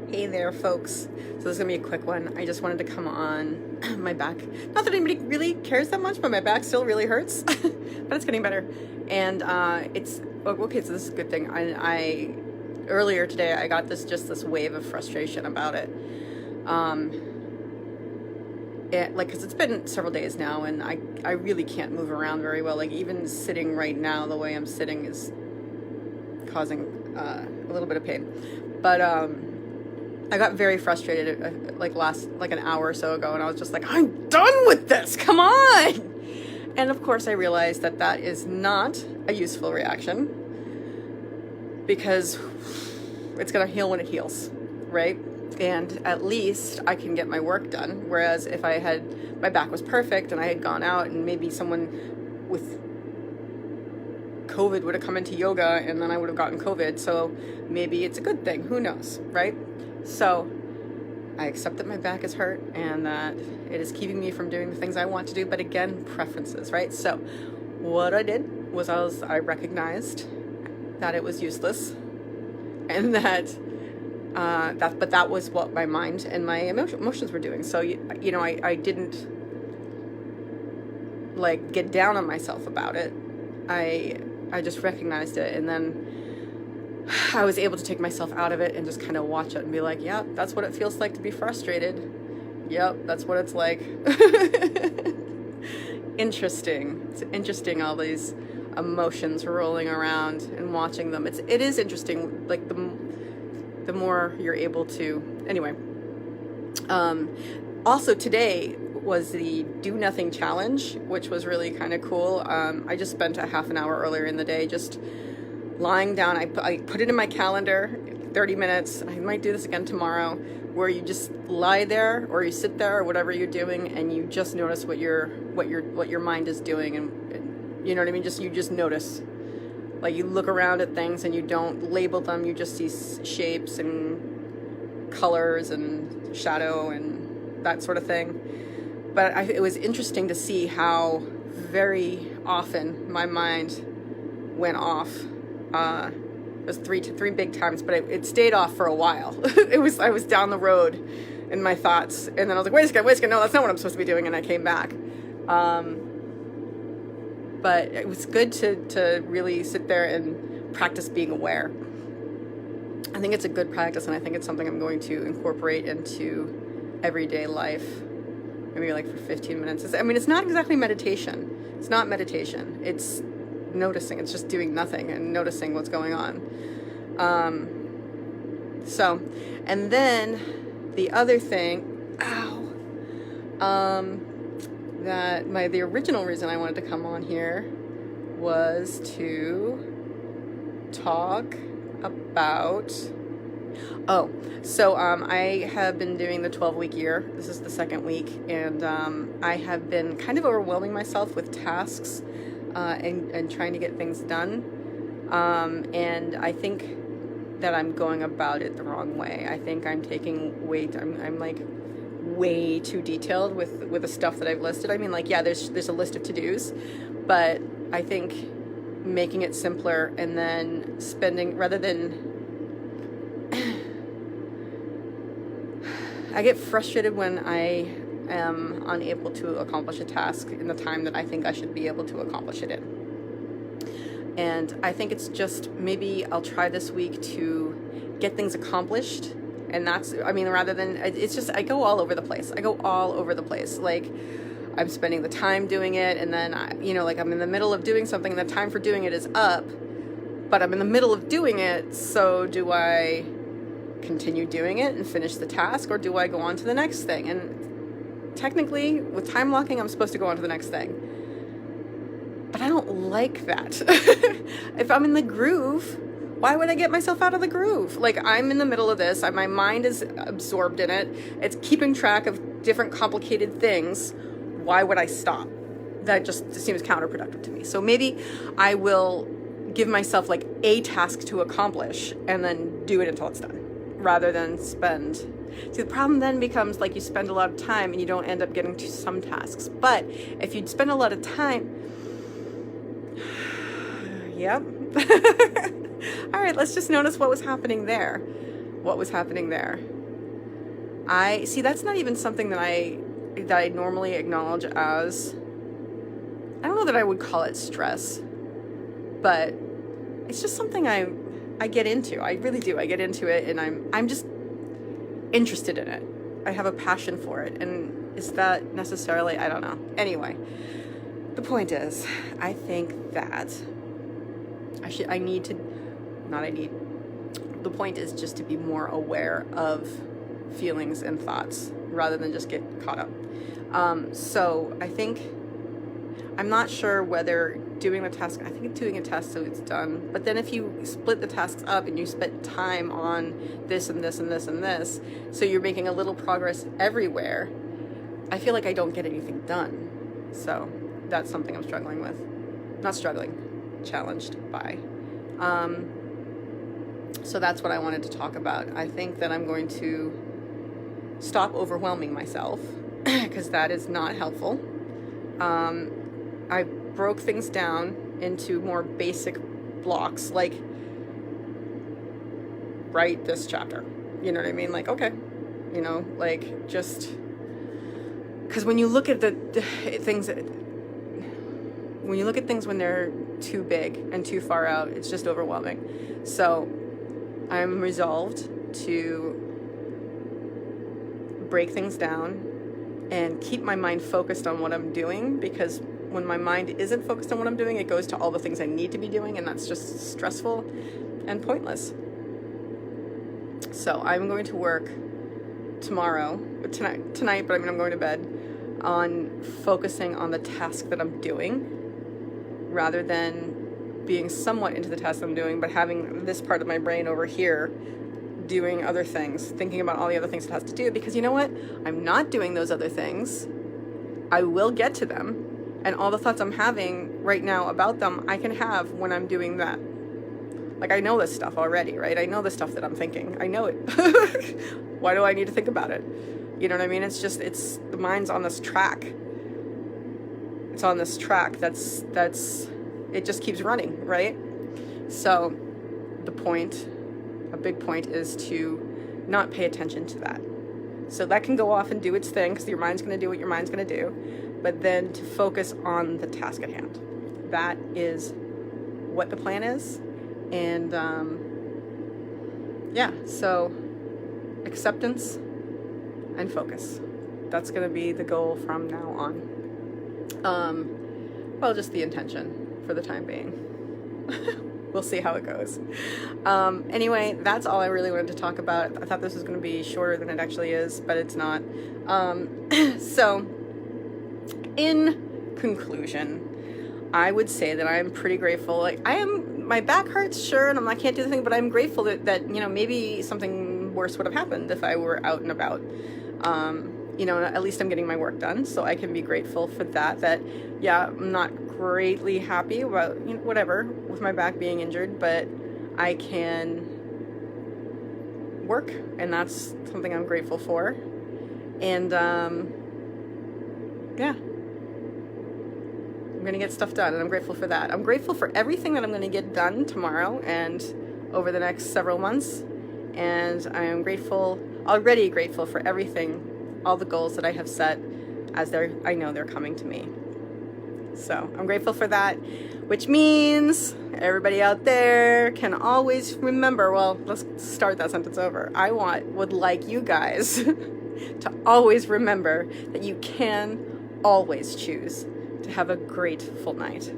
Hey there, folks. So this is gonna be a quick one. I just wanted to come on my back. Not that anybody really cares that much, but my back still really hurts. But it's getting better. And it's okay. So this is a good thing. I earlier today I got this wave of frustration about it. Because it's been several days now, and I really can't move around very well. Like even sitting right now, the way I'm sitting is causing a little bit of pain. But I got very frustrated like an hour or so ago, and I was just like, I'm done with this, come on! And of course I realized that is not a useful reaction, because it's gonna heal when it heals, right? And at least I can get my work done. Whereas if my back was perfect and I had gone out and maybe someone with COVID would have come into yoga and then I would have gotten COVID. So maybe it's a good thing, who knows, right? So I accept that my back is hurt and that it is keeping me from doing the things I want to do. But again, preferences, right? So what I did was I recognized that it was useless, and that was what my mind and my emotions were doing. So I didn't like get down on myself about it. I just recognized it, and then I was able to take myself out of it and just kind of watch it and be like, yeah, that's what it feels like to be frustrated. Yep, that's what it's like. Interesting. It's interesting, all these emotions rolling around and watching them. It is interesting, like the more you're able to. Anyway, also today was the Do Nothing Challenge, which was really kind of cool. I just spent a half an hour earlier in the day just lying down. I put it in my calendar, 30 minutes. I might do this again tomorrow, where you just lie there or you sit there or whatever you're doing, and you just notice what your mind is doing, and you know what I mean. You just notice. Like you look around at things and you don't label them. You just see shapes and colors and shadow and that sort of thing. But it was interesting to see how very often my mind went off. It was three big times, but it stayed off for a while. I was down the road in my thoughts, and then I was like, wait a second, no, that's not what I'm supposed to be doing, and I came back. But it was good to really sit there and practice being aware. I think it's a good practice, and I think it's something I'm going to incorporate into everyday life, maybe like for 15 minutes. It's not exactly meditation. It's not meditation. It's noticing. It's just doing nothing and noticing what's going on. And then the other thing, the original reason I wanted to come on here was to talk about, I have been doing the 12-week year. This is the second week, and I have been kind of overwhelming myself with tasks and trying to get things done. And I think that I'm going about it the wrong way. I think I'm taking I'm like way too detailed with the stuff that I've listed. There's a list of to-dos, but I think making it simpler and then rather than I get frustrated when I am unable to accomplish a task in the time that I think I should be able to accomplish it in. And I think it's just, maybe I'll try this week to get things accomplished. And rather than, it's just, I go all over the place. Like, I'm spending the time doing it, and then, I'm in the middle of doing something, and the time for doing it is up, but I'm in the middle of doing it, so do I continue doing it and finish the task, or do I go on to the next thing? And technically, with time blocking, I'm supposed to go on to the next thing. But I don't like that. If I'm in the groove, why would I get myself out of the groove? Like, I'm in the middle of this, my mind is absorbed in it, it's keeping track of different complicated things. Why would I stop? That just seems counterproductive to me. So maybe I will give myself like a task to accomplish and then do it until it's done, rather than spend. See, the problem then becomes like you spend a lot of time and you don't end up getting to some tasks. But if you'd spend a lot of time, yep. All right, let's just notice what was happening there. I see that's not even something that I normally acknowledge as, I don't know that I would call it stress, but it's just something I get into. I really do. I get into it, and I'm just interested in it. I have a passion for it. And is that necessarily, I don't know. Anyway, the point is, I think that the point is just to be more aware of feelings and thoughts rather than just get caught up. So I think, I'm not sure whether doing the task, I think doing a task so it's done, but then if you split the tasks up and you spend time on this and this and this and this, so you're making a little progress everywhere, I feel like I don't get anything done. So that's something I'm struggling with. Not struggling, challenged by. So that's what I wanted to talk about. I think that I'm going to stop overwhelming myself because that is not helpful. I broke things down into more basic blocks, like write this chapter. You know what I mean? Like, okay, you know, like just because when you look at the things, when you look at things when they're too big and too far out, it's just overwhelming. So I'm resolved to break things down and keep my mind focused on what I'm doing, because when my mind isn't focused on what I'm doing, it goes to all the things I need to be doing, and that's just stressful and pointless. So I'm going to work tonight, but I mean, I'm going to bed on focusing on the task that I'm doing rather than being somewhat into the task I'm doing, but having this part of my brain over here doing other things, thinking about all the other things it has to do, because you know what? I'm not doing those other things. I will get to them, and all the thoughts I'm having right now about them, I can have when I'm doing that. Like, I know this stuff already, right? I know the stuff that I'm thinking. I know it. Why do I need to think about it? You know what I mean? It's the mind's on this track. It's on this track that's it just keeps running, right? So a big point is to not pay attention to that. So that can go off and do its thing, because your mind's going to do what your mind's going to do, but then to focus on the task at hand. That is what the plan is. And so acceptance and focus. That's going to be the goal from now on. Just the intention for the time being. We'll see how it goes. Anyway, that's all I really wanted to talk about. I thought this was going to be shorter than it actually is, but it's not. So, in conclusion, I would say that I'm pretty grateful. Like, my back hurts, sure, and I can't do the thing, but I'm grateful that you know, maybe something worse would have happened if I were out and about. You know, at least I'm getting my work done, so I can be grateful for that. That, yeah, I'm not greatly happy about, you know, whatever with my back being injured, but I can work, and that's something I'm grateful for. And yeah, I'm gonna get stuff done, and I'm grateful for that. I'm grateful for everything that I'm gonna get done tomorrow and over the next several months, and I am already grateful for everything, all the goals that I have set, as I know they're coming to me. So I'm grateful for that, which means everybody out there can always remember, well, let's start that sentence over. I would like you guys to always remember that you can always choose to have a grateful night.